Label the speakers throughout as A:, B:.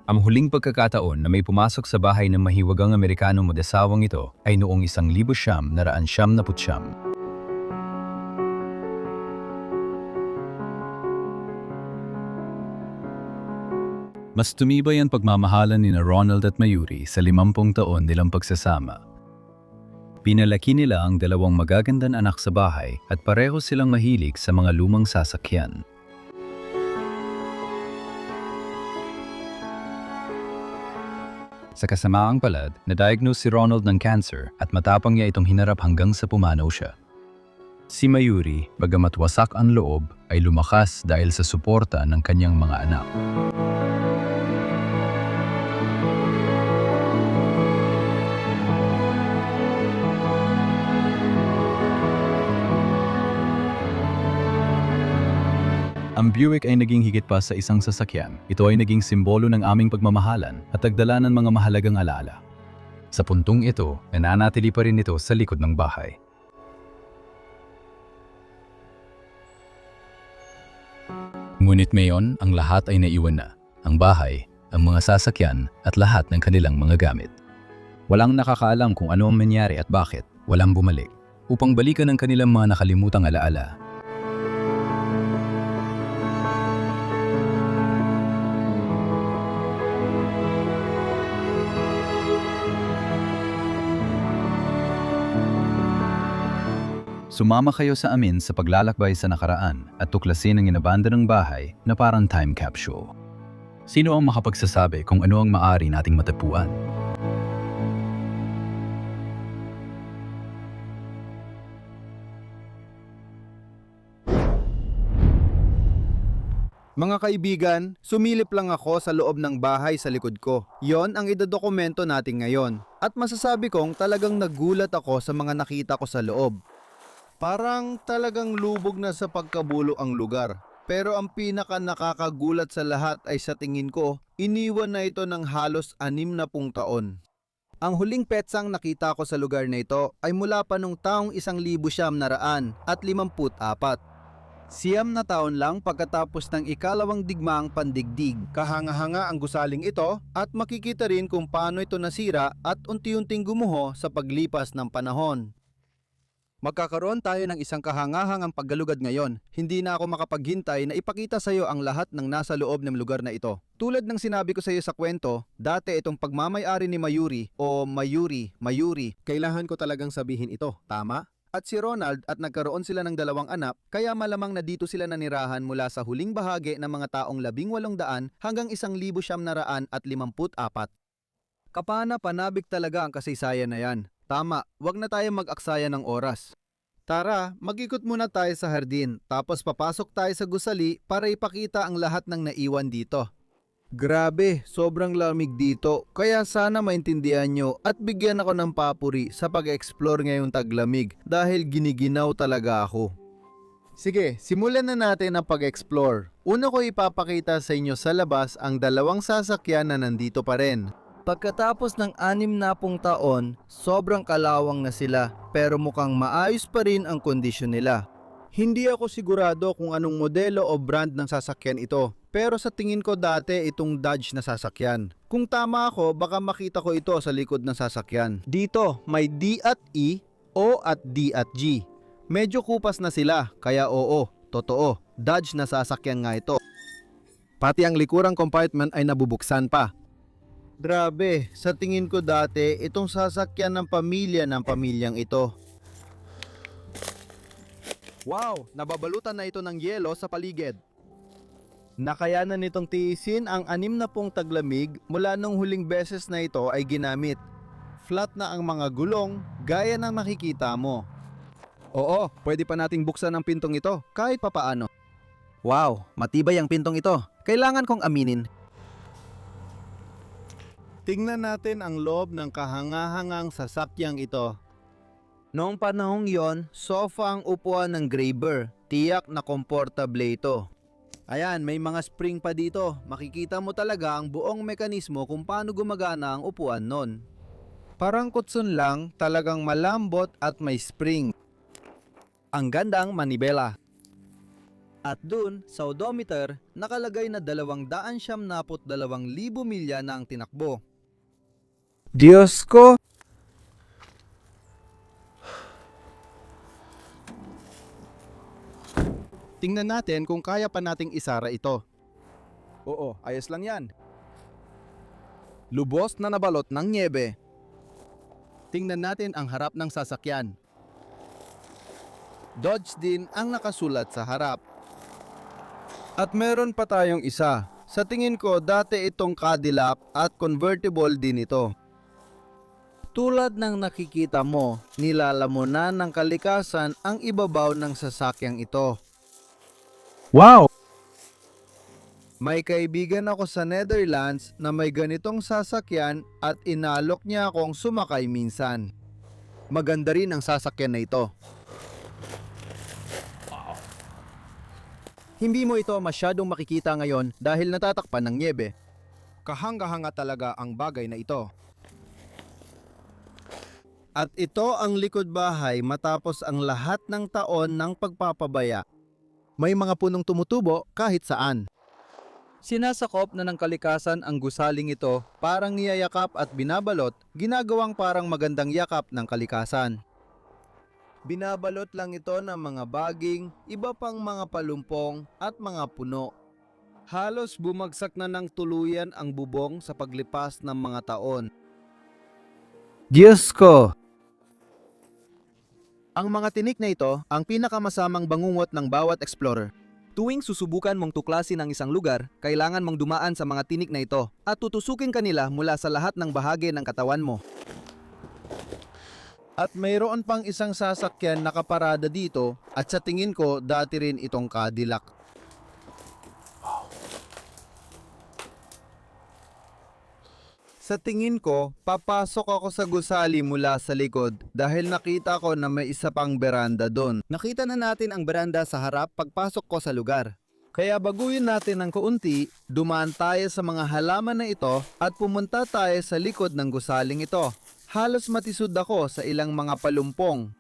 A: Ang huling pagkakataon na may pumasok sa bahay ng mahiwagang Amerikanong mag-asawang ito ay noong 1990. Mas tumibay ang pagmamahalan ni Ronald at Mayuri sa 50 taon nilang pagsasama. Pinalaki nila ang dalawang magagandang anak sa bahay at pareho silang mahilig sa mga lumang sasakyan. Sa kasamaang palad, na-diagnose si Ronald ng cancer at matapang niya itong hinarap hanggang sa pumanaw siya. Si Mayuri, bagamat wasak ang loob, ay lumakas dahil sa suporta ng kanyang mga anak. Ang Buick ay naging higit pa sa isang sasakyan. Ito ay naging simbolo ng aming pagmamahalan at nagdala ng mga mahalagang alaala. Sa puntong ito, nananatili pa rin ito sa likod ng bahay. Ngunit ngayon, ang lahat ay naiwan na. Ang bahay, ang mga sasakyan at lahat ng kanilang mga gamit. Walang nakakaalam kung ano ang nangyari at bakit. Walang bumalik. Upang balikan ang kanilang mga nakalimutang alaala. Sumama kayo sa amin sa paglalakbay sa nakaraan at tuklasin ang inabanda ng bahay na parang time capsule. Sino ang makapagsasabi kung ano ang maaari nating matagpuan?
B: Mga kaibigan, sumilip lang ako sa loob ng bahay sa likod ko. Yon ang idodokumento natin ngayon. At masasabi kong talagang nagulat ako sa mga nakita ko sa loob. Parang talagang lubog na sa pagkabulo ang lugar. Pero ang pinaka nakakagulat sa lahat ay sa tingin ko, iniwan na ito ng halos 60 taon. Ang huling petsang nakita ko sa lugar na ito ay mula pa nung taong 1954. 9 na taon lang pagkatapos ng ikalawang digmaang pandigdig. Kahanga-hanga ang gusaling ito at makikita rin kung paano ito nasira at unti-unting gumuho sa paglipas ng panahon. Magkakaroon tayo ng isang kahangahangang paggalugad ngayon. Hindi na ako makapaghintay na ipakita sa iyo ang lahat ng nasa loob ng lugar na ito. Tulad ng sinabi ko sa iyo sa kwento, dati itong pagmamay-ari ni Mayuri o Mayuri, kailangan ko talagang sabihin ito, tama? At si Ronald at nagkaroon sila ng 2 anak, kaya malamang na dito sila nanirahan mula sa huling bahagi ng mga taong 1800 hanggang 1954. Kapana-panabik talaga ang kasaysayan na yan. Tama, wag na tayo mag-aksaya ng oras. Tara, mag-ikot muna tayo sa hardin, tapos papasok tayo sa gusali para ipakita ang lahat ng naiwan dito. Grabe, sobrang lamig dito, kaya sana maintindihan nyo at bigyan ako ng papuri sa pag-explore ngayong taglamig dahil giniginaw talaga ako. Sige, simulan na natin ang pag-explore. Una ko ipapakita sa inyo sa labas ang 2 sasakyan na nandito pa rin. Pagkatapos ng 60 taon, sobrang kalawang na sila pero mukhang maayos pa rin ang kondisyon nila. Hindi ako sigurado kung anong modelo o brand ng sasakyan ito, pero sa tingin ko dati itong Dodge na sasakyan. Kung tama ako, baka makita ko ito sa likod ng sasakyan. Dito, may D at E, O at D at G. Medyo kupas na sila, kaya oo, totoo, Dodge na sasakyan nga ito. Pati ang likurang compartment ay nabubuksan pa. Grabe, sa tingin ko dati, itong sasakyan ng pamilyang ito. Wow, nababalutan na ito ng yelo sa paligid. Nakayanan nitong tiisin ang 60 taglamig mula nung huling beses na ito ay ginamit. Flat na ang mga gulong, gaya ng nakikita mo. Oo, pwede pa nating buksan ang pintong ito, kahit papaano. Wow, matibay ang pintong ito. Kailangan kong aminin. Tingnan natin ang loob ng kahangahangang sasakyang ito. Noong panahong yon, sofa ang upuan ng Graber. Tiyak na komportable ito. Ayan, may mga spring pa dito. Makikita mo talaga ang buong mekanismo kung paano gumagana ang upuan nun. Parang kutsun lang, talagang malambot at may spring. Ang gandang manibela. At dun, sa odometer, nakalagay na 272,000 milya na ang tinakbo. Diyos ko! Tingnan natin kung kaya pa nating isara ito. Oo, ayos lang yan. Lubos na nabalot ng nyebe. Tingnan natin ang harap ng sasakyan. Dodge din ang nakasulat sa harap. At meron pa tayong isa. Sa tingin ko, dati itong Cadillac at convertible din ito. Tulad ng nakikita mo, nilalamunan ng kalikasan ang ibabaw ng sasakyang ito.
A: Wow!
B: May kaibigan ako sa Netherlands na may ganitong sasakyan at inalok niya akong sumakay minsan. Maganda rin ang sasakyan na ito. Hindi mo ito masyadong makikita ngayon dahil natatakpan ng nyebe. Kahanga-hanga talaga ang bagay na ito. At ito ang likod bahay matapos ang lahat ng taon ng pagpapabaya. May mga punong tumutubo kahit saan. Sinasakop na ng kalikasan ang gusaling ito, parang niyayakap at binabalot, ginagawang parang magandang yakap ng kalikasan. Binabalot lang ito ng mga baging, iba pang mga palumpong at mga puno. Halos bumagsak na ng tuluyan ang bubong sa paglipas ng mga taon. Diyos ko! Ang mga tinik na ito ang pinakamasamang bangungot ng bawat explorer. Tuwing susubukan mong tuklasin ang isang lugar, kailangan mong dumaan sa mga tinik na ito at tutusukin kanila mula sa lahat ng bahagi ng katawan mo. At mayroon pang isang sasakyan nakaparada dito at sa tingin ko dati rin itong Cadillac. Sa tingin ko, papasok ako sa gusali mula sa likod dahil nakita ko na may isa pang beranda doon. Nakita na natin ang beranda sa harap pagpasok ko sa lugar. Kaya baguhin natin ng kaunti, dumaan tayo sa mga halaman na ito at pumunta tayo sa likod ng gusaling ito. Halos matisod ako sa ilang mga palumpong.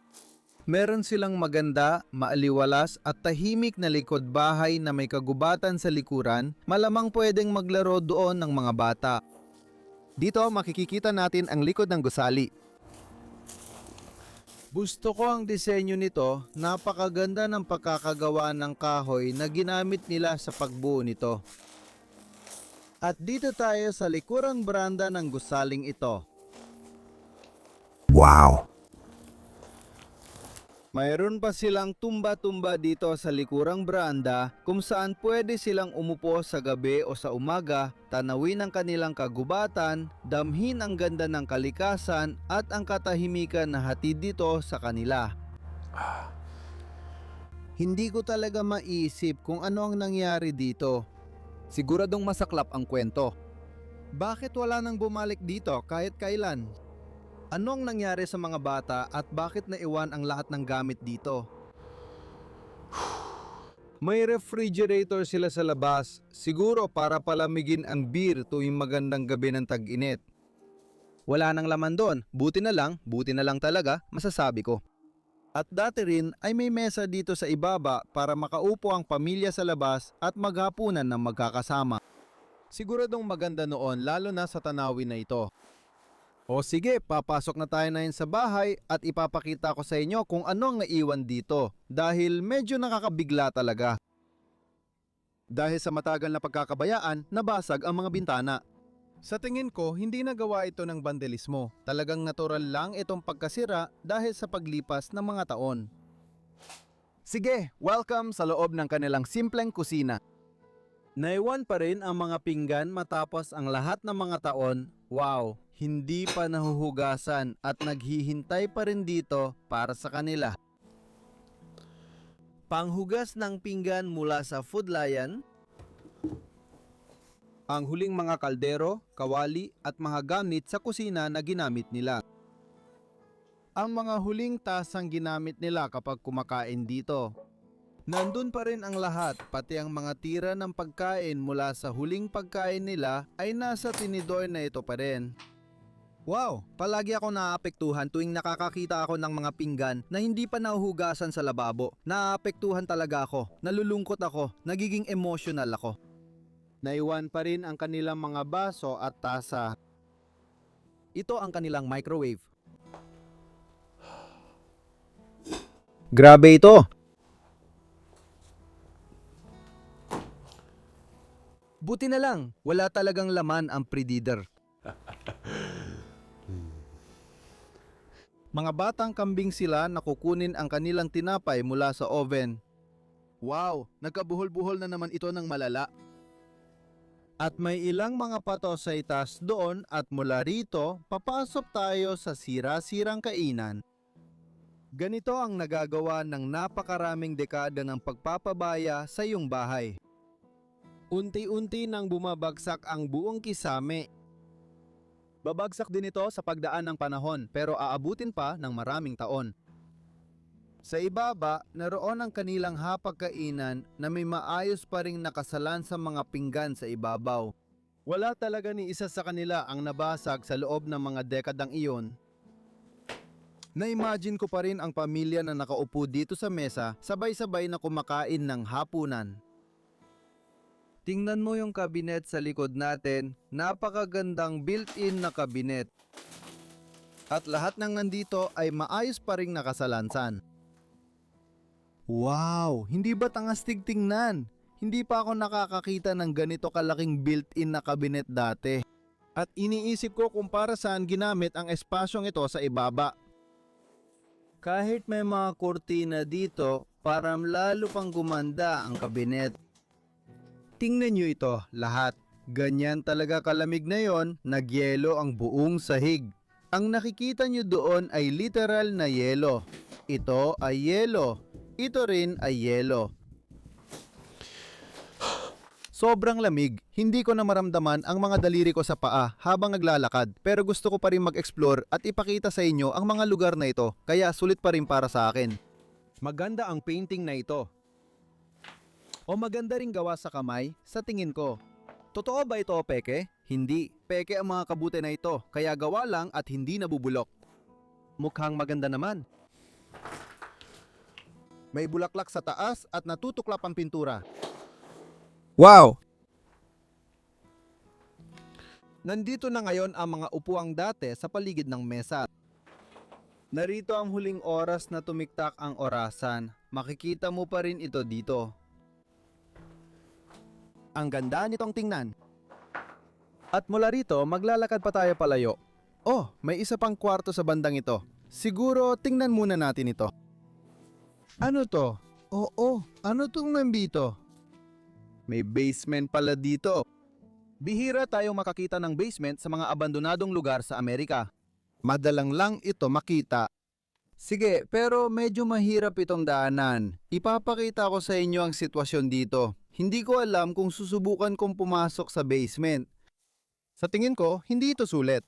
B: Meron silang maganda, maaliwalas at tahimik na likod bahay na may kagubatan sa likuran, malamang pwedeng maglaro doon ng mga bata. Dito makikita natin ang likod ng gusali. Gusto ko ang disenyo nito, napakaganda ng pagkakagawa ng kahoy na ginamit nila sa pagbuo nito. At dito tayo sa likurang beranda ng gusaling ito.
A: Wow!
B: Mayroon pa silang tumba-tumba dito sa likurang beranda kung saan pwede silang umupo sa gabi o sa umaga, tanawin ang kanilang kagubatan, damhin ang ganda ng kalikasan at ang katahimikan na hatid dito sa kanila. Hindi ko talaga maisip kung ano ang nangyari dito. Siguradong masaklap ang kwento. Bakit wala nang bumalik dito kahit kailan? Ano ang nangyari sa mga bata at bakit naiwan ang lahat ng gamit dito? May refrigerator sila sa labas, siguro para palamigin ang beer tuwing magandang gabi ng tag-init. Wala nang laman doon, buti na lang talaga, masasabi ko. At dati rin ay may mesa dito sa ibaba para makaupo ang pamilya sa labas at maghapunan ng magkakasama. Siguradong maganda noon lalo na sa tanawin na ito. O sige, papasok na tayo na yun sa bahay at ipapakita ko sa inyo kung ano ang naiwan dito dahil medyo nakakabigla talaga. Dahil sa matagal na pagkakabayaan, nabasag ang mga bintana. Sa tingin ko, hindi nagawa ito ng bandelismo. Talagang natural lang itong pagkasira dahil sa paglipas ng mga taon. Sige, welcome sa loob ng kanilang simpleng kusina. Naiwan pa rin ang mga pinggan matapos ang lahat ng mga taon. Wow, hindi pa nahuhugasan at naghihintay pa rin dito para sa kanila. Panghugas ng pinggan mula sa Food Lion. Ang huling mga kaldero, kawali at mga gamit sa kusina na ginamit nila. Ang mga huling tasang ginamit nila kapag kumakain dito. Nandun pa rin ang lahat, pati ang mga tira ng pagkain mula sa huling pagkain nila ay nasa tinidor na ito pa rin. Wow, palagi ako naaapektuhan tuwing nakakakita ako ng mga pinggan na hindi pa nahuhugasan sa lababo. Naaapektuhan talaga ako, nalulungkot ako, nagiging emotional ako. Naiwan pa rin ang kanilang mga baso at tasa. Ito ang kanilang microwave. Grabe ito! Buti na lang, wala talagang laman ang Predator. Mga batang kambing sila na kukunin ang kanilang tinapay mula sa oven. Wow, nagkabuhol-buhol na naman ito ng malala. At may ilang mga patosaytas doon at mula rito, papasok tayo sa sira-sirang kainan. Ganito ang nagagawa ng napakaraming dekada ng pagpapabaya sa iyong bahay. Unti-unti nang bumabagsak ang buong kisame. Babagsak din ito sa pagdaan ng panahon pero aabutin pa ng maraming taon. Sa ibaba, naroon ang kanilang hapagkainan na may maayos pa ring nakasalan sa mga pinggan sa ibabaw. Wala talaga ni isa sa kanila ang nabasag sa loob ng mga dekadang iyon. Na-imagine ko pa rin ang pamilya na nakaupo dito sa mesa, sabay-sabay na kumakain ng hapunan. Tingnan mo yung kabinet sa likod natin, napakagandang built-in na kabinet. At lahat ng nandito ay maayos pa ring nakasalansan. Wow, hindi ba tangastig tingnan? Hindi pa ako nakakakita ng ganito kalaking built-in na kabinet dati. At iniisip ko kung para saan ginamit ang espasyong ito sa ibaba. Kahit may mga kurtina dito, parang lalo pang gumanda ang kabinet. Tingnan nyo ito, lahat. Ganyan talaga kalamig na yon, nagyelo ang buong sahig. Ang nakikita nyo doon ay literal na yelo. Ito ay yelo. Ito rin ay yelo. Sobrang lamig, hindi ko na maramdaman ang mga daliri ko sa paa habang naglalakad. Pero gusto ko pa rin mag-explore at ipakita sa inyo ang mga lugar na ito, kaya sulit pa rin para sa akin. Maganda ang painting na ito. O maganda ring gawa sa kamay, sa tingin ko. Totoo ba ito o peke? Hindi. Peke ang mga kabute na ito, kaya gawa lang at hindi nabubulok. Mukhang maganda naman. May bulaklak sa taas at natutuklap ang pintura. Wow! Nandito na ngayon ang mga upuang dati sa paligid ng mesa. Narito ang huling oras na tumiktak ang orasan. Makikita mo pa rin ito dito. Ang ganda nitong tingnan. At mula rito, maglalakad pa tayo palayo. Oh, may isa pang kwarto sa bandang ito. Siguro, tingnan muna natin ito. Ano to? Oo, ano tong nandito? May basement pala dito. Bihira tayong makakita ng basement sa mga abandonadong lugar sa Amerika. Madalang lang ito makita. Sige, pero medyo mahirap itong daanan. Ipapakita ko sa inyo ang sitwasyon dito. Hindi ko alam kung susubukan kong pumasok sa basement. Sa tingin ko, hindi ito sulit.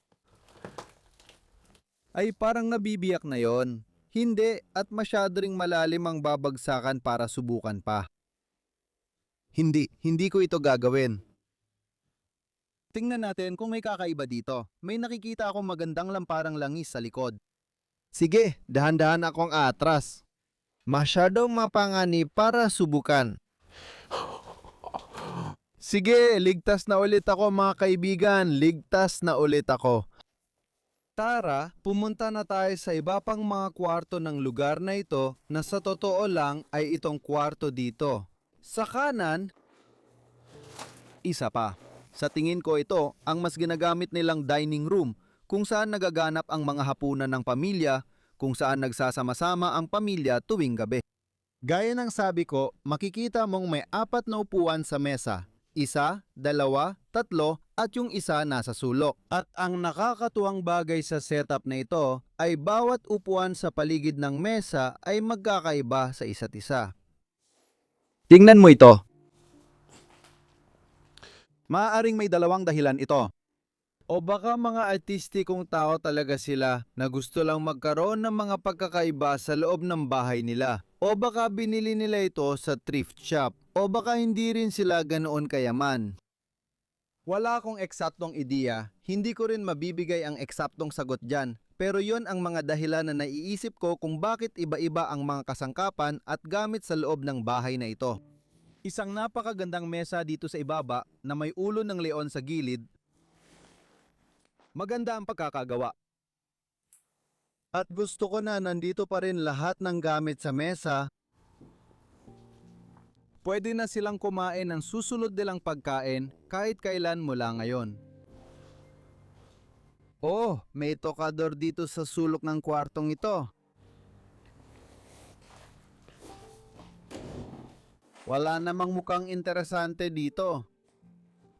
B: Ay parang nabibiyak na yon. Hindi at masyado ring malalim ang babagsakan para subukan pa. Hindi ko ito gagawin. Tingnan natin kung may kakaiba dito. May nakikita akong magandang lamparang langis sa likod. Sige, dahan-dahan akong atras. Masyadong mapanganib para subukan. Sige, ligtas na ulit ako mga kaibigan. Ligtas na ulit ako. Tara, pumunta na tayo sa iba pang mga kwarto ng lugar na ito na sa totoo lang ay itong kwarto dito. Sa kanan, isa pa. Sa tingin ko ito ang mas ginagamit nilang dining room kung saan nagaganap ang mga hapunan ng pamilya, kung saan nagsasama-sama ang pamilya tuwing gabi. Gaya ng sabi ko, makikita mong may 4 na upuan sa mesa. 1, 2, 3 at yung isa nasa sulok. At ang nakakatuwang bagay sa setup na ito ay bawat upuan sa paligid ng mesa ay magkakaiba sa isa't isa. Tingnan mo ito. Maaaring may 2 dahilan ito. O baka mga artistikong tao talaga sila na gusto lang magkaroon ng mga pagkakaiba sa loob ng bahay nila. O baka binili nila ito sa thrift shop. O baka hindi rin sila ganoon kayaman. Wala akong eksaktong ideya, hindi ko rin mabibigay ang eksaktong sagot dyan, pero yon ang mga dahilan na naiisip ko kung bakit iba-iba ang mga kasangkapan at gamit sa loob ng bahay na ito. Isang napakagandang mesa dito sa ibaba na may ulo ng leon sa gilid. Maganda ang pagkakagawa. At gusto ko na nandito pa rin lahat ng gamit sa mesa. Pwede na silang kumain ng susunod nilang pagkain kahit kailan mula ngayon. Oh, may tokador dito sa sulok ng kwartong ito. Wala namang mukhang interesante dito.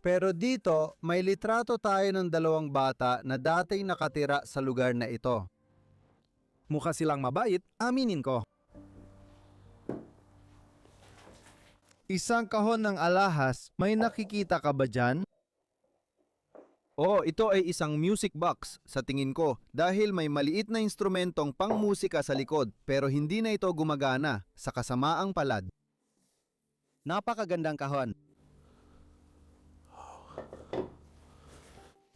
B: Pero dito, may litrato tayo ng dalawang bata na dating nakatira sa lugar na ito. Mukha silang mabait, aminin ko. Isang kahon ng alahas, may nakikita ka ba dyan? Oh, ito ay isang music box sa tingin ko dahil may maliit na instrumentong pangmusika sa likod pero hindi na ito gumagana sa kasamaang palad. Napakagandang kahon.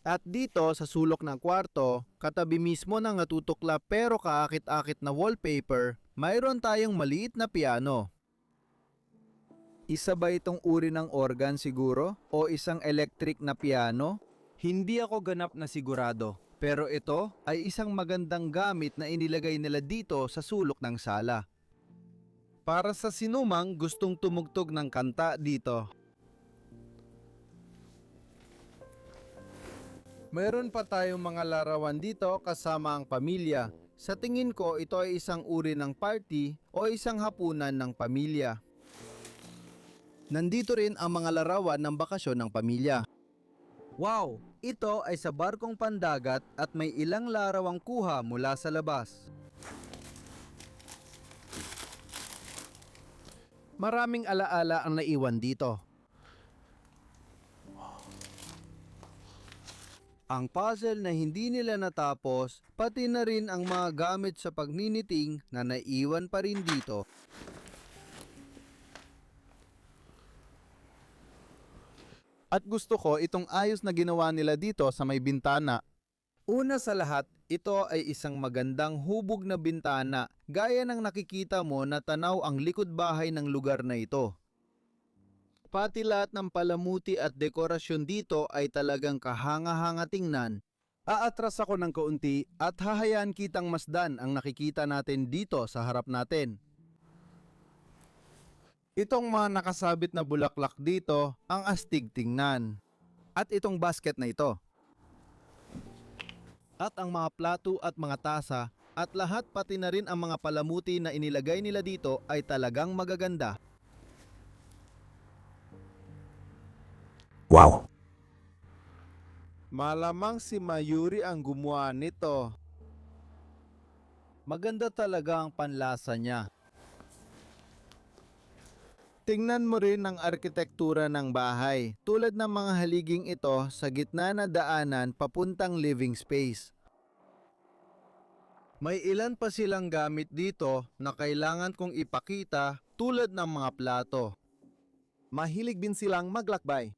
B: At dito sa sulok ng kwarto, katabi mismo ng natutuklap pero kaakit-akit na wallpaper, mayroon tayong maliit na piano. Isa ba itong uri ng organ siguro? O isang electric na piano? Hindi ako ganap na sigurado. Pero ito ay isang magandang gamit na inilagay nila dito sa sulok ng sala. Para sa sinumang gustong tumugtog ng kanta dito. Mayroon pa tayong mga larawan dito kasama ang pamilya. Sa tingin ko ito ay isang uri ng party o isang hapunan ng pamilya. Nandito rin ang mga larawan ng bakasyon ng pamilya. Wow! Ito ay sa barkong pandagat at may ilang larawang kuha mula sa labas. Maraming alaala ang naiwan dito. Ang puzzle na hindi nila natapos, pati na rin ang mga gamit sa pagniniting na naiwan pa rin dito. At gusto ko itong ayos na ginawa nila dito sa may bintana. Una sa lahat, ito ay isang magandang hubog na bintana gaya ng nakikita mo na tanaw ang likod bahay ng lugar na ito. Pati lahat ng palamuti at dekorasyon dito ay talagang kahanga-hanga tingnan. Aatras ako ng kaunti at hahayaan kitang masdan ang nakikita natin dito sa harap natin. Itong mga nakasabit na bulaklak dito ang astig tingnan. At itong basket na ito. At ang mga plato at mga tasa at lahat pati na rin ang mga palamuti na inilagay nila dito ay talagang magaganda.
C: Wow!
B: Malamang si Mayuri ang gumawa nito. Maganda talaga ang panlasa niya. Tingnan mo rin ang arkitektura ng bahay, tulad ng mga haliging ito sa gitna na daanan papuntang living space. May ilan pa silang gamit dito na kailangan kong ipakita tulad ng mga plato. Mahilig din silang maglakbay.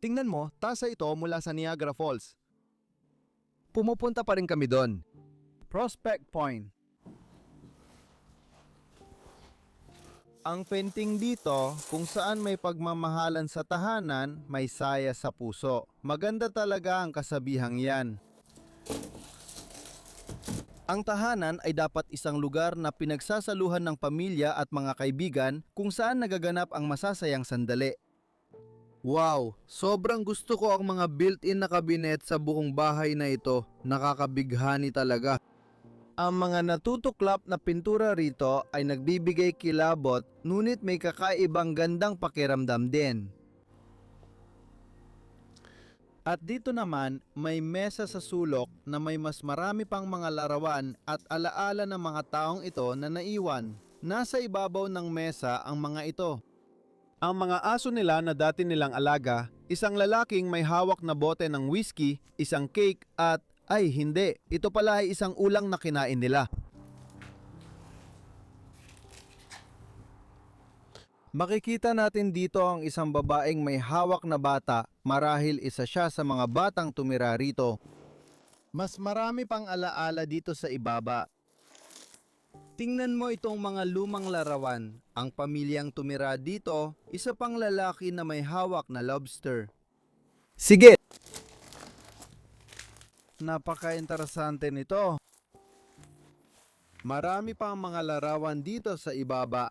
B: Tingnan mo, tasa ito mula sa Niagara Falls. Pumupunta pa rin kami doon. Prospect Point. Ang painting dito, kung saan may pagmamahalan sa tahanan, may saya sa puso. Maganda talaga ang kasabihang yan. Ang tahanan ay dapat isang lugar na pinagsasaluhan ng pamilya at mga kaibigan kung saan nagaganap ang masasayang sandali. Wow! Sobrang gusto ko ang mga built-in na kabinet sa buong bahay na ito. Nakakabighani talaga. Ang mga natutuklap na pintura rito ay nagbibigay kilabot, ngunit may kakaibang gandang pakiramdam din. At dito naman, may mesa sa sulok na may mas marami pang mga larawan at alaala ng mga taong ito na naiwan. Nasa ibabaw ng mesa ang mga ito. Ang mga aso nila na dati nilang alaga, isang lalaking may hawak na bote ng whiskey, isang cake at ay hindi, ito pala ay isang ulang na kinain nila. Makikita natin dito ang isang babaeng may hawak na bata, marahil isa siya sa mga batang tumira rito. Mas marami pang alaala dito sa ibaba. Tingnan mo itong mga lumang larawan. Ang pamilyang tumira dito, isa pang lalaki na may hawak na lobster. Sige! Napaka-interesante nito. Marami pang mga larawan dito sa ibaba.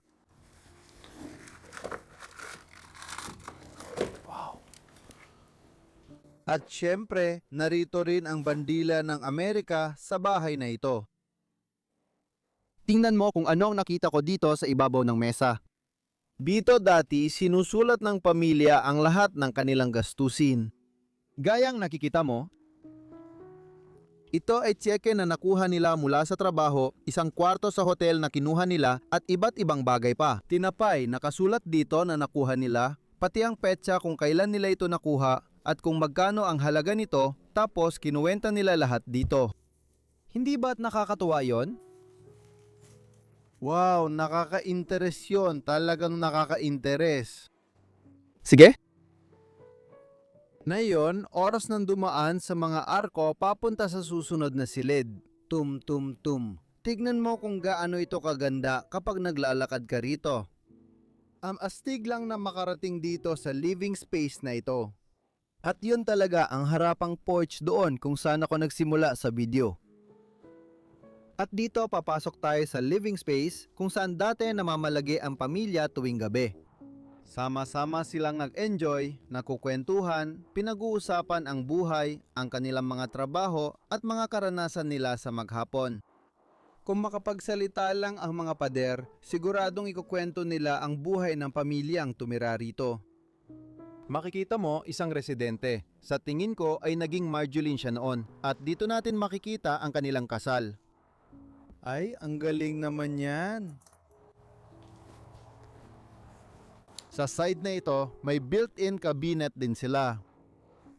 B: At syempre, narito rin ang bandila ng Amerika sa bahay na ito. Tingnan mo kung ano ang nakita ko dito sa ibabaw ng mesa. Dito dati, sinusulat ng pamilya ang lahat ng kanilang gastusin. Gayang nakikita mo, ito ay tseke na nakuha nila mula sa trabaho, isang kwarto sa hotel na kinuha nila at iba't ibang bagay pa. Tinapay, nakasulat dito na nakuha nila, pati ang petsa kung kailan nila ito nakuha at kung magkano ang halaga nito, tapos kinuwenta nila lahat dito. Hindi ba't nakakatuwa yon? Wow, nakaka-interes yun. Talagang nakaka-interes. Sige. Ngayon, oras nang dumaan sa mga arko papunta sa susunod na silid. Tum-tum-tum. Tignan mo kung gaano ito kaganda kapag naglalakad ka rito. Astig lang na makarating dito sa living space na ito. At yun talaga ang harapang porch doon kung saan ako nagsimula sa video. At dito papasok tayo sa living space kung saan dati namamalagi ang pamilya tuwing gabi. Sama-sama silang nag-enjoy, nakukwentuhan, pinag-uusapan ang buhay, ang kanilang mga trabaho at mga karanasan nila sa maghapon. Kung makapagsalita lang ang mga pader, siguradong ikukwento nila ang buhay ng pamilyang tumira rito. Makikita mo isang residente. Sa tingin ko ay naging Marjolin siya noon at dito natin makikita ang kanilang kasal. Ay, ang galing naman yan. Sa side na ito, may built-in cabinet din sila.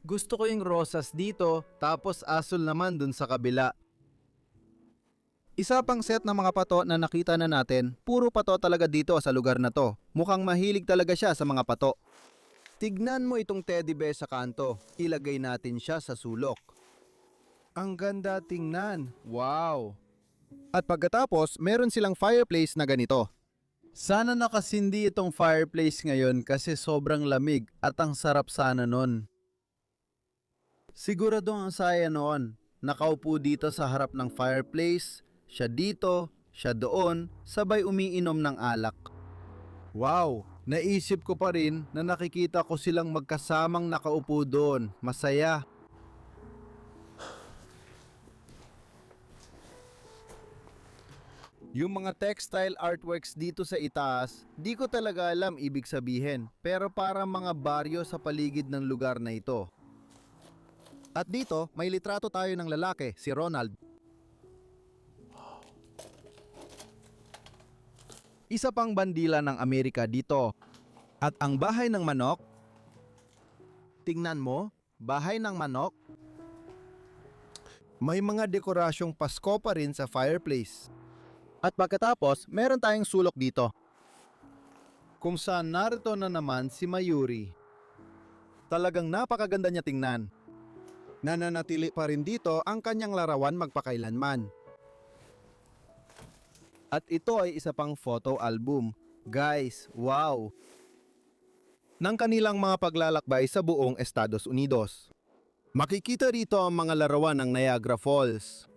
B: Gusto ko yung rosas dito, tapos asul naman dun sa kabila. Isa pang set ng mga pato na nakita na natin, puro pato talaga dito sa lugar na to. Mukhang mahilig talaga siya sa mga pato. Tignan mo itong teddy bear sa kanto. Ilagay natin siya sa sulok. Ang ganda tingnan. Wow! At pagkatapos, meron silang fireplace na ganito. Sana nakasindi itong fireplace ngayon kasi sobrang lamig at ang sarap sana nun. Sigurado ang saya noon. Nakaupo dito sa harap ng fireplace, siya dito, siya doon, sabay umiinom ng alak. Wow! Naisip ko pa rin na nakikita ko silang magkasamang nakaupo doon. Masaya. Yung mga textile artworks dito sa itaas, di ko talaga alam ibig sabihin, pero para mga baryo sa paligid ng lugar na ito. At dito, may litrato tayo ng lalaki, si Ronald. Isa pang bandila ng Amerika dito. At ang bahay ng manok, tingnan mo, bahay ng manok, may mga dekorasyong Pasko pa rin sa fireplace. At pagkatapos, meron tayong sulok dito. Kung saan narito na naman si Mayuri. Talagang napakaganda niya tingnan. Nananatili pa rin dito ang kanyang larawan magpakailanman. At ito ay isa pang photo album. Guys, wow! Ng kanilang mga paglalakbay sa buong Estados Unidos. Makikita rito ang mga larawan ng Niagara Falls.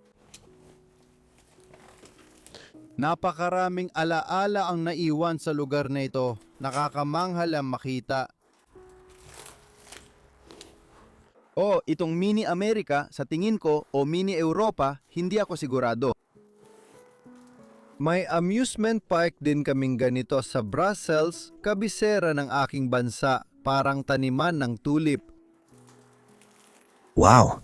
B: Napakaraming alaala ang naiwan sa lugar na ito. Nakakamanghal ang makita. Itong mini Amerika, sa tingin ko, o mini Europa, hindi ako sigurado. May amusement park din kaming ganito sa Brussels, kabisera ng aking bansa, parang taniman ng tulip.
C: Wow!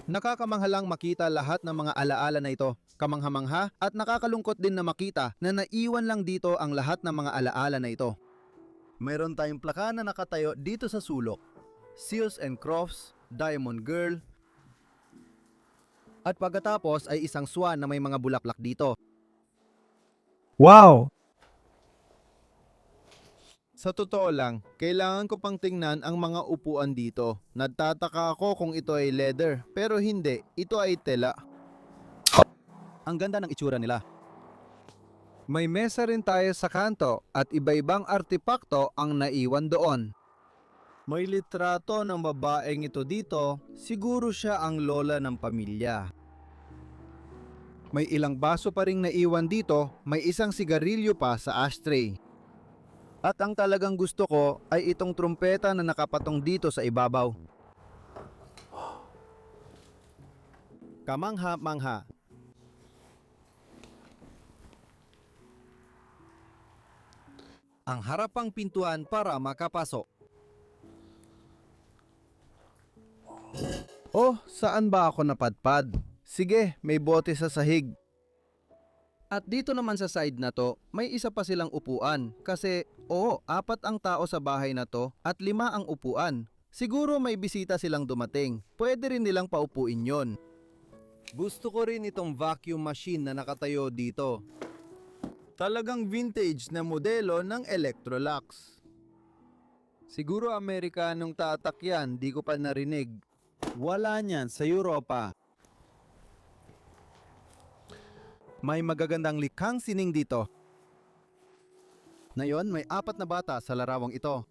B: Nakakamanghalang makita lahat ng mga alaala na ito. Kamangha-mangha at nakakalungkot din na makita na naiwan lang dito ang lahat ng mga alaala na ito. Meron tayong plaka na nakatayo dito sa sulok. Seals and Crofts, Diamond Girl. At pagkatapos ay isang swan na may mga bulaklak dito.
C: Wow!
B: Sa totoo lang, kailangan ko pang tingnan ang mga upuan dito. Nagtataka ako kung ito ay leather, pero hindi, ito ay tela. Ang ganda ng itsura nila. May mesa rin tayo sa kanto at iba-ibang artipakto ang naiwan doon. May litrato ng babaeng ito dito, siguro siya ang lola ng pamilya. May ilang baso pa ring naiwan dito, may isang sigarilyo pa sa ashtray. At ang talagang gusto ko ay itong trumpeta na nakapatong dito sa ibabaw. Kamangha-mangha. Ang harapang pintuan para makapasok. Oh, saan ba ako napadpad? Sige, may bote sa sahig. At dito naman sa side na to, may isa pa silang upuan kasi 4 ang tao sa bahay na to at 5 ang upuan. Siguro may bisita silang dumating. Pwede rin nilang paupuin yon. Gusto ko rin itong vacuum machine na nakatayo dito. Talagang vintage na modelo ng Electrolux. Siguro Amerikanong tatak yan, di ko pa narinig. Wala niyan sa Europa. May magagandang likhang sining dito. Ngayon, may 4 na bata sa larawang ito.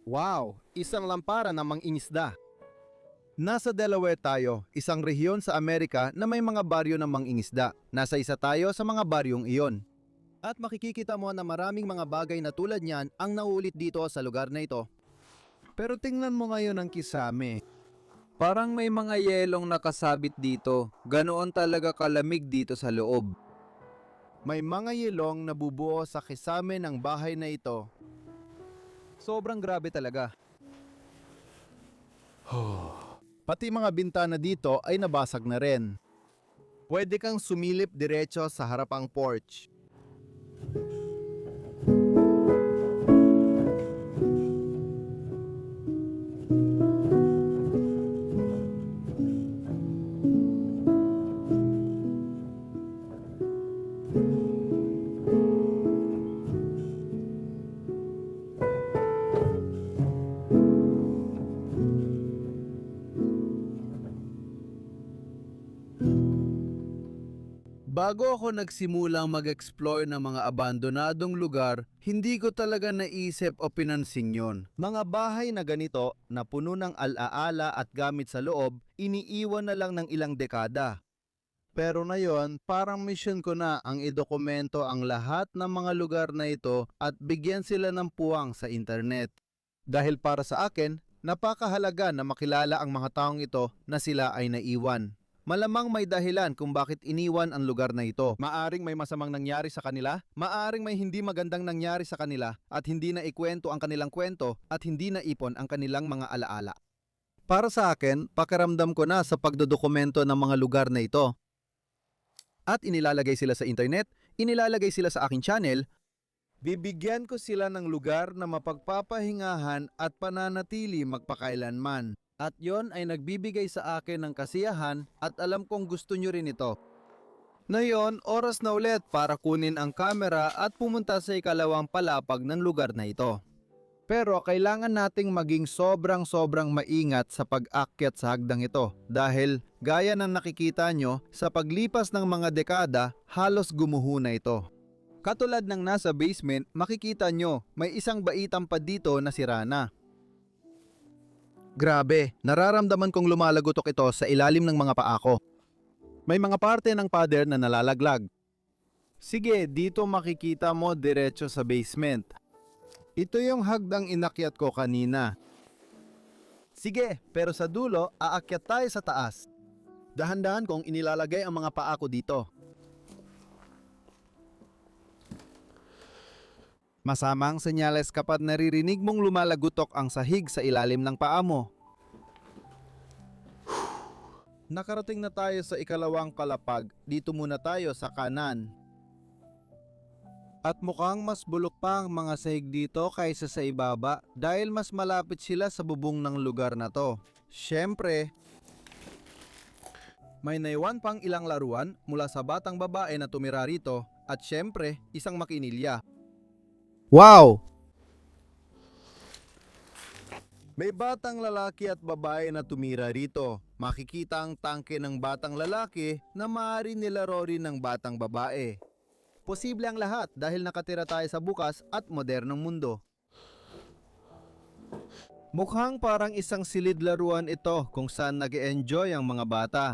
B: Wow! Isang lampara ng mangingisda. Nasa Delaware tayo, isang rehiyon sa Amerika na may mga baryo ng mangingisda. Nasa isa tayo sa mga baryong iyon. At makikikita mo na maraming mga bagay na tulad niyan ang nauulit dito sa lugar na ito. Pero tingnan mo ngayon ang kisame. Parang may mga yelong nakasabit dito. Ganoon talaga kalamig dito sa loob. May mga yelong nabubuo sa kisame ng bahay na ito. Sobrang grabe talaga. Pati mga bintana dito ay nabasag na rin. Pwede kang sumilip diretso sa harapang porch. Bago ako nagsimulang mag-explore ng mga abandonadong lugar, hindi ko talaga naisip o pinansin yon. Mga bahay na ganito na puno ng alaala at gamit sa loob, iniiwan na lang ng ilang dekada. Pero ngayon, parang mission ko na ang idokumento ang lahat ng mga lugar na ito at bigyan sila ng puwang sa internet. Dahil para sa akin, napakahalaga na makilala ang mga taong ito na sila ay naiwan. Malamang may dahilan kung bakit iniwan ang lugar na ito. Maaring may masamang nangyari sa kanila, maaring may hindi magandang nangyari sa kanila at hindi na ikwento ang kanilang kwento at hindi na ipon ang kanilang mga alaala. Para sa akin, pakiramdam ko na sa pagdodokumento ng mga lugar na ito. At inilalagay sila sa internet, inilalagay sila sa aking channel, bibigyan ko sila ng lugar na mapagpapahingahan at pananatili magpakailanman. At yon ay nagbibigay sa akin ng kasiyahan at alam kong gusto nyo rin ito. Ngayon, oras na ulit para kunin ang kamera at pumunta sa ikalawang palapag ng lugar na ito. Pero kailangan nating maging sobrang maingat sa pag-akyat sa hagdang ito dahil gaya ng nakikita nyo, sa paglipas ng mga dekada, halos gumuho na ito. Katulad ng nasa basement, makikita nyo may isang baitang pa dito na sira na. Grabe, nararamdaman kong lumalagotok ito sa ilalim ng mga paa ko. May mga parte ng pader na nalalaglag. Sige, dito makikita mo diretso sa basement. Ito yung hagdang inakyat ko kanina. Sige, pero sa dulo, aakyat tayo sa taas. Dahan-dahan kong inilalagay ang mga paa ko dito. Masamang senyales kapag naririnig mong lumalagutok ang sahig sa ilalim ng paa mo. Nakarating na tayo sa ikalawang kalapag. Dito muna tayo sa kanan. At mukhang mas bulok pa ang mga sahig dito kaysa sa ibaba dahil mas malapit sila sa bubong ng lugar na to. Siyempre, May naiwan pang ilang laruan mula sa batang babae na tumira rito at syempre, isang makinilya. Wow! May batang lalaki at babae na tumira rito. Makikita ang tangke ng batang lalaki na maaari nilaro rin ng batang babae. Posible ang lahat dahil nakatira tayo sa bukas at modernong mundo. Mukhang parang isang silid laruan ito kung saan nag-e-enjoy ang mga bata.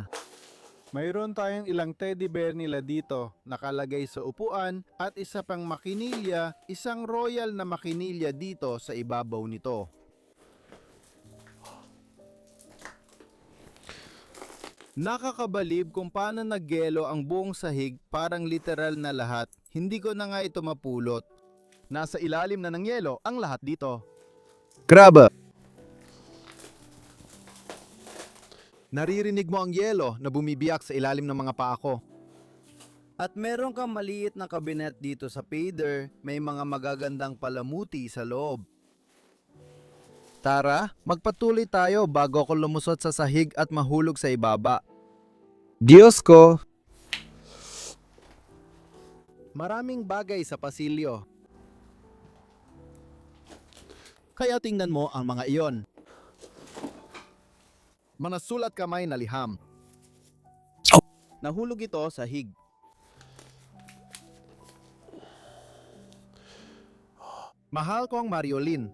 B: Mayroon tayong ilang teddy bear nila dito, nakalagay sa upuan at isa pang makinilya, isang royal na makinilya dito sa ibabaw nito. Nakakabalib kung paano nagyelo ang buong sahig, parang literal na lahat. Hindi ko na nga ito mapulot. Nasa ilalim na ng yelo ang lahat dito. Grabe! Naririnig mo ang yelo na bumibiyak sa ilalim ng mga paa ko. At meron kang maliit na kabinet dito sa pader, may mga magagandang palamuti sa loob. Tara, magpatuloy tayo bago ako lumusot sa sahig at mahulog sa ibaba. Diyos ko! Maraming bagay sa pasilyo. Kaya tingnan mo ang mga iyon. Manasulat kamay na liham. Nahulog ito sa hig. Mahal kong Mariolin.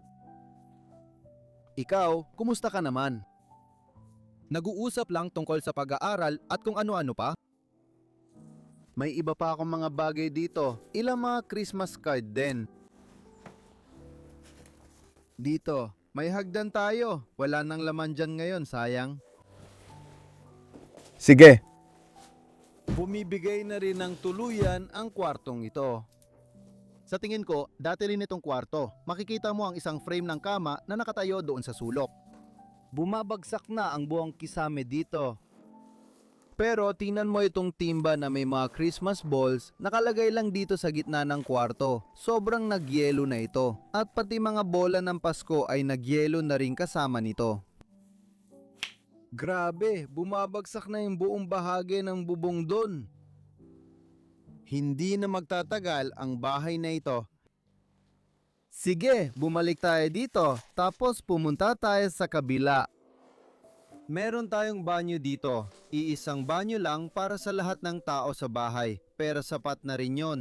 B: Ikaw, kumusta ka naman? Nag-uusap lang tungkol sa pag-aaral at kung ano-ano pa? May iba pa akong mga bagay dito. Ilang mga Christmas card din. Dito, may hagdan tayo. Wala nang laman dyan ngayon, sayang. Sige. Bumibigay na rin ng tuluyan ang kwartong ito. Sa tingin ko, dati rin itong kwarto. Makikita mo ang isang frame ng kama na nakatayo doon sa sulok. Bumabagsak na ang buong kisame dito. Pero tingnan mo itong timba na may mga Christmas balls, nakalagay lang dito sa gitna ng kwarto. Sobrang nagyelo na ito. At pati mga bola ng Pasko ay nagyelo na rin kasama nito. Grabe, bumabagsak na yung buong bahagi ng bubong doon. Hindi na magtatagal ang bahay na ito. Sige, bumalik tayo dito, tapos pumunta tayo sa kabila. Meron tayong banyo dito. Iisang banyo lang para sa lahat ng tao sa bahay, pero sapat na rin yon.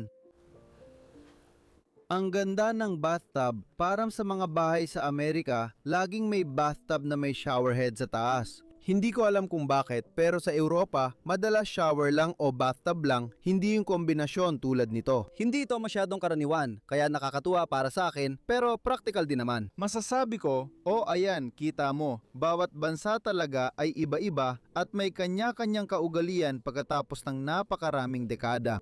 B: Ang ganda ng bathtub, parang sa mga bahay sa Amerika, laging may bathtub na may shower head sa taas. Hindi ko alam kung bakit, pero sa Europa, madalas shower lang o bathtub lang, hindi yung kombinasyon tulad nito. Hindi ito masyadong karaniwan, kaya nakakatuwa para sa akin, pero practical din naman. Masasabi ko, ayan, kita mo, bawat bansa talaga ay iba-iba at may kanya-kanyang kaugalian pagkatapos ng napakaraming dekada.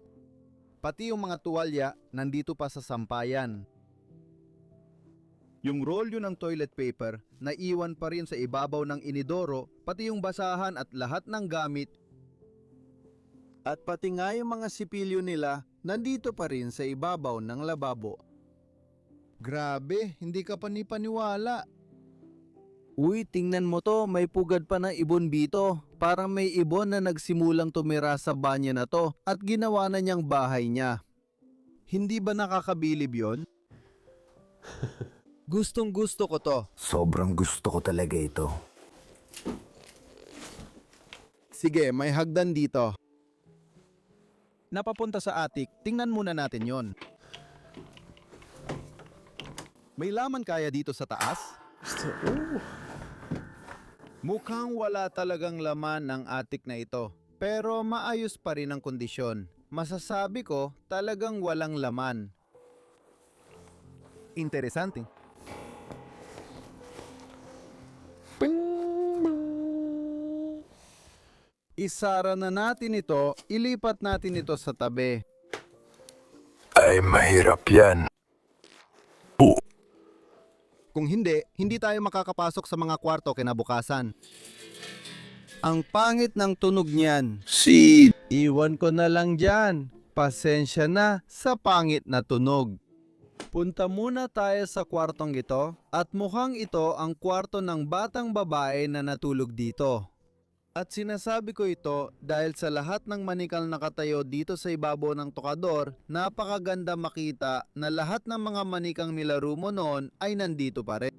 B: Pati yung mga tuwalya, nandito pa sa sampayan. Yung rolyo ng toilet paper, naiwan pa rin sa ibabaw ng inidoro, pati yung basahan at lahat ng gamit. At pati nga yung mga sipilyo nila, nandito pa rin sa ibabaw ng lababo. Grabe, hindi ka panipaniwala. Uy, tingnan mo to, may pugad pa na ibon dito. Parang may ibon na nagsimulang tumira sa banya na to at ginawa na niyang bahay niya. Hindi ba nakakabilib yon? Gustong gusto ko to.
C: Sobrang gusto ko talaga ito.
B: Sige, may hagdan dito. Napapunta sa attic, tingnan muna natin yon. May laman kaya dito sa taas? Mukhang wala talagang laman ng attic na ito. Pero maayos pa rin ang kondisyon. Masasabi ko talagang walang laman. Interesante. Isara na natin ito, ilipat natin ito sa tabi.
C: Ay, mahirap yan.
B: Kung hindi, hindi tayo makakapasok sa mga kwarto kinabukasan. Ang pangit ng tunog niyan. Iwan ko na lang dyan. Pasensya na sa pangit na tunog. Punta muna tayo sa kwartong ito at mukhang ito ang kwarto ng batang babae na natulog dito. At sinasabi ko ito dahil sa lahat ng manikang nakatayo dito sa ibabaw ng tokador, napakaganda makita na lahat ng mga manikang nilaro mo noon ay nandito pa rin.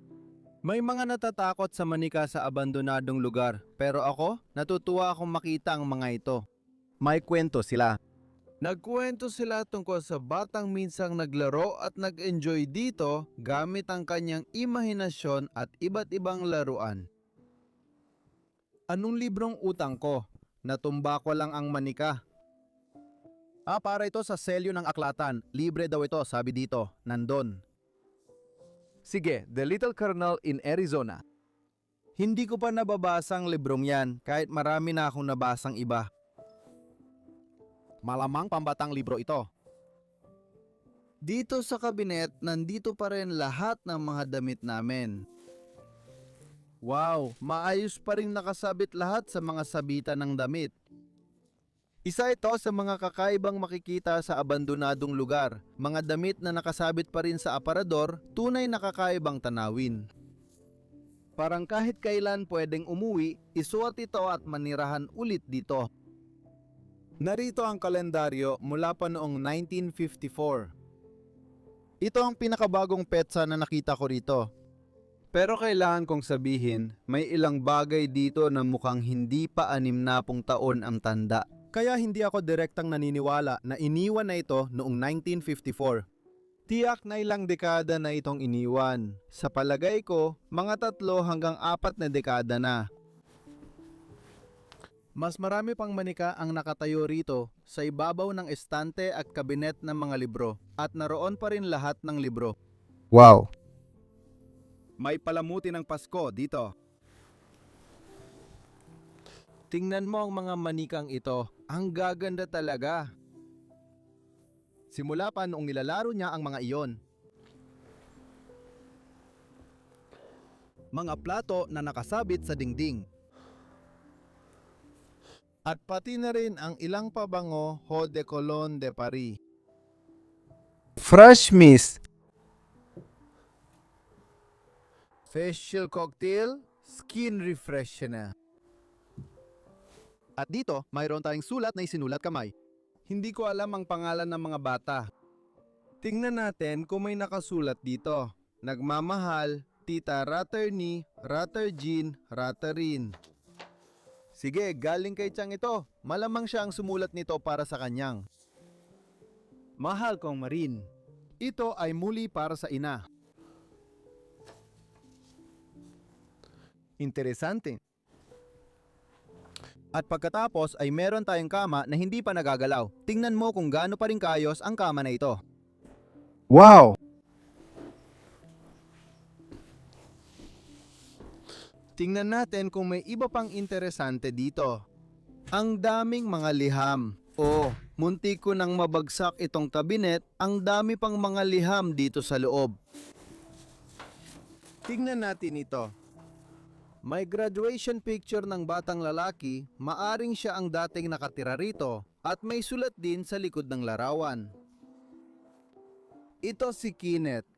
B: May mga natatakot sa manika sa abandonadong lugar, pero ako, natutuwa akong makita ang mga ito. May kwento sila. Nagkwento sila tungkol sa batang minsang naglaro at nag-enjoy dito gamit ang kanyang imahinasyon at iba't ibang laruan. Anong librong utang ko? Natumba ko lang ang manika. Para ito sa selyo ng aklatan. Libre daw ito, sabi dito. Nandun. Sige, The Little Colonel in Arizona. Hindi ko pa nababasa ang librong yan, kahit marami na akong nabasang iba. Malamang pambatang libro ito. Dito sa kabinet, nandito pa rin lahat ng mga damit namin. Wow, maayos pa rin nakasabit lahat sa mga sabitan ng damit. Isa ito sa mga kakaibang makikita sa abandonadong lugar. Mga damit na nakasabit pa rin sa aparador, tunay na kakaibang tanawin. Parang kahit kailan pwedeng umuwi, isuot ito at manirahan ulit dito. Narito ang kalendaryo mula pa noong 1954. Ito ang pinakabagong petsa na nakita ko rito. Pero kailangan kong sabihin, may ilang bagay dito na mukhang hindi pa 60 taon ang tanda. Kaya hindi ako direktang naniniwala na iniwan na ito noong 1954. Tiyak na ilang dekada na itong iniwan. Sa palagay ko, mga 3 hanggang 4 na dekada na. Mas marami pang manika ang nakatayo rito sa ibabaw ng estante at kabinet ng mga libro at naroon pa rin lahat ng libro.
C: Wow!
B: May palamuti ng Pasko dito. Tingnan mo ang mga manikang ito. Ang gaganda talaga. Simula pa noong nilalaro niya ang mga iyon. Mga plato na nakasabit sa dingding. At pati na rin ang ilang pabango Eau de Cologne de Paris.
C: Fresh mist!
B: Facial cocktail, skin refreshener. At dito, mayroon tayong sulat na isinulat kamay. Hindi ko alam ang pangalan ng mga bata. Tingnan natin kung may nakasulat dito. Nagmamahal, Tita Ratterny, Ratterjean, Ratterin. Sige, galing kay Chang ito. Malamang siya ang sumulat nito para sa kanyang. Mahal kong Marin, ito ay muli para sa ina. Interesante. At pagkatapos ay meron tayong kama na hindi pa nagagalaw. Tingnan mo kung gaano pa rin kaayos ang kama na ito.
C: Wow!
B: Tingnan natin kung may iba pang interesante dito. Ang daming mga liham. Munti ko nang mabagsak itong kabinet, ang dami pang mga liham dito sa loob. Tingnan natin ito. May graduation picture ng batang lalaki, maaring siya ang dating nakatira rito, at may sulat din sa likod ng larawan. Ito si Kenneth,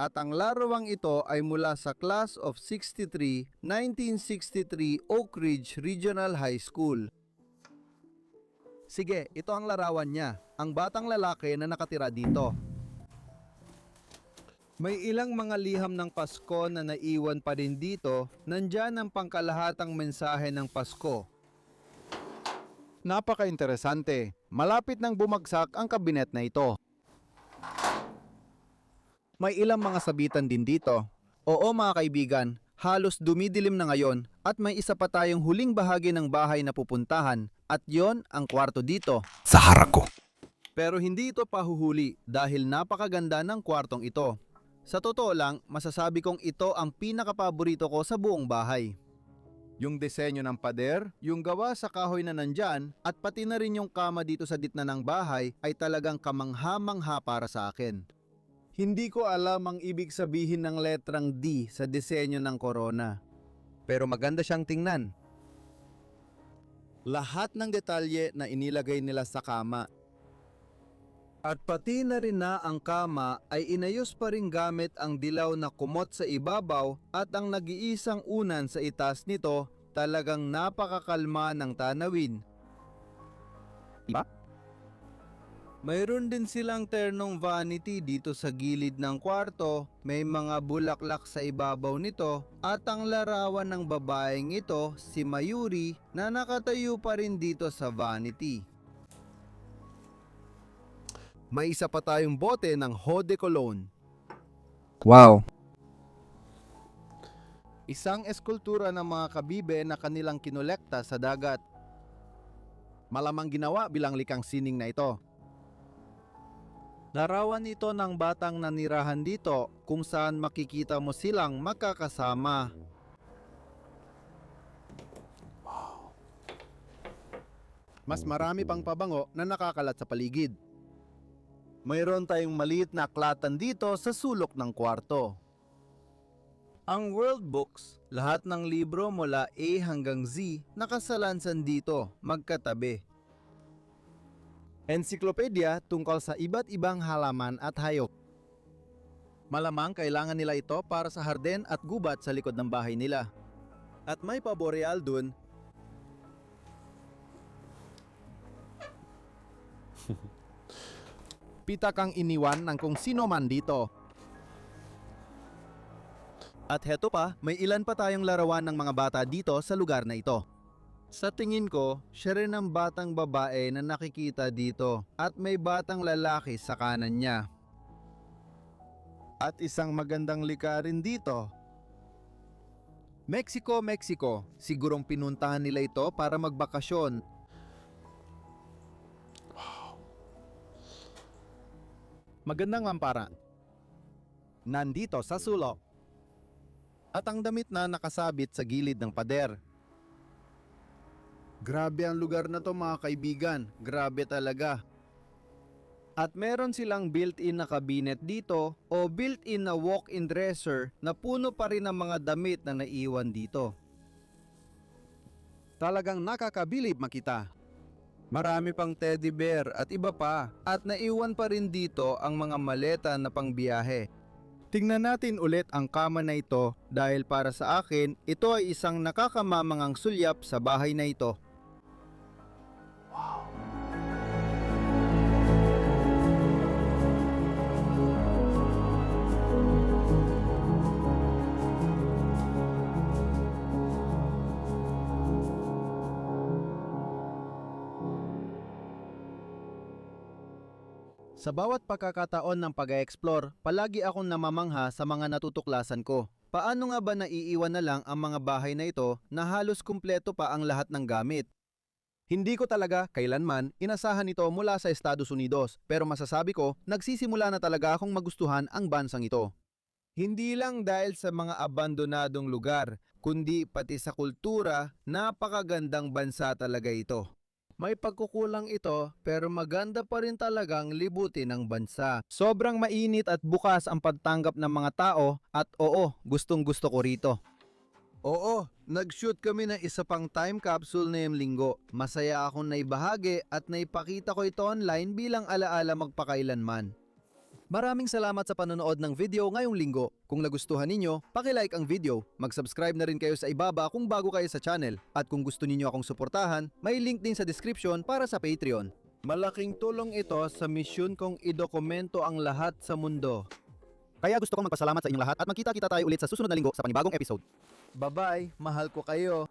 B: at ang larawang ito ay mula sa Class of 63, 1963 Oak Ridge Regional High School. Sige, ito ang larawan niya, ang batang lalaki na nakatira dito. May ilang mga liham ng Pasko na naiwan pa rin dito, nandyan ang pangkalahatang mensahe ng Pasko. Napaka-interesante, malapit nang bumagsak ang kabinet na ito. May ilang mga sabitan din dito. Oo mga kaibigan, halos dumidilim na ngayon at may isa pa tayong huling bahagi ng bahay na pupuntahan at yon ang kwarto dito.
C: Sa harap ko.
B: Pero hindi ito pahuhuli dahil napakaganda ng kwartong ito. Sa totoo lang, masasabi kong ito ang pinakapaborito ko sa buong bahay. Yung disenyo ng pader, yung gawa sa kahoy na nandyan, at pati na rin yung kama dito sa gitna ng bahay ay talagang kamangha-mangha para sa akin. Hindi ko alam ang ibig sabihin ng letrang D sa disenyo ng korona. Pero maganda siyang tingnan. Lahat ng detalye na inilagay nila sa kama. At pati na rin na ang kama ay inayos pa rin gamit ang dilaw na kumot sa ibabaw at ang nag-iisang unan sa itaas nito Talagang napakakalma ng tanawin.
C: Diba?
B: Mayroon din silang ternong vanity dito sa gilid ng kwarto, may mga bulaklak sa ibabaw nito at ang larawan ng babaeng ito, si Mayuri, na nakatayo pa rin dito sa vanity. May isa pa tayong bote ng Eau de Cologne.
C: Wow.
B: Isang eskultura ng mga kabibe na kanilang kinolekta sa dagat. Malamang ginawa bilang likang sining na ito. Larawan ito ng batang nanirahan dito kung saan makikita mo silang magkakasama. Mas marami pang pabango na nakakalat sa paligid. Mayroon tayong maliit na aklatan dito sa sulok ng kwarto. Ang world books, lahat ng libro mula A hanggang Z, nakasalansan dito, magkatabi. Encyclopedia tungkol sa iba't ibang halaman at hayop. Malamang kailangan nila ito para sa harden at gubat sa likod ng bahay nila. At may paboreal dun. Pitak ang iniwan ng kung sino man dito. At heto pa, may ilan pa tayong larawan ng mga bata dito sa lugar na ito. Sa tingin ko, siya rin ang batang babae na nakikita dito at may batang lalaki sa kanan niya. At isang magandang likarin dito. Mexico, Mexico. Sigurong pinuntahan nila ito para magbakasyon. Magandang lampara. Nandito sa sulok. At ang damit na nakasabit sa gilid ng pader. Grabe ang lugar na to mga kaibigan, grabe talaga. At meron silang built-in na cabinet dito o built-in na walk-in dresser na puno pa rin ng mga damit na naiwan dito. Talagang nakakabilib makita. Marami pang teddy bear at iba pa at naiwan pa rin dito ang mga maleta na pangbiyahe. Tingnan natin ulit ang kama na ito dahil para sa akin, ito ay isang nakakamamangang sulyap sa bahay na ito. Sa bawat pagkakataon ng pag-explore, palagi akong namamangha sa mga natutuklasan ko. Paano nga ba naiiwan na lang ang mga bahay na ito na halos kumpleto pa ang lahat ng gamit? Hindi ko talaga kailanman inasahan ito mula sa Estados Unidos, pero masasabi ko, nagsisimula na talaga akong magustuhan ang bansang ito. Hindi lang dahil sa mga abandonadong lugar, kundi pati sa kultura, napakagandang bansa talaga ito. May pagkukulang ito pero maganda pa rin talagang libutin ng bansa. Sobrang mainit at bukas ang pagtanggap ng mga tao at oo, gustong gusto ko rito. Oo, nag-shoot kami ng isa pang time capsule ngayong linggo. Masaya akong naibahagi at naipakita ko ito online bilang alaala magpakailanman. Maraming salamat sa panonood ng video ngayong linggo. Kung nagustuhan ninyo, paki-like ang video, mag-subscribe na rin kayo sa ibaba kung bago kayo sa channel. At kung gusto ninyo akong suportahan, may link din sa description para sa Patreon. Malaking tulong ito sa misyon kong idokumento ang lahat sa mundo. Kaya gusto kong magpasalamat sa inyong lahat at magkita-kita tayo ulit sa susunod na linggo sa panibagong episode. Bye-bye, mahal ko kayo.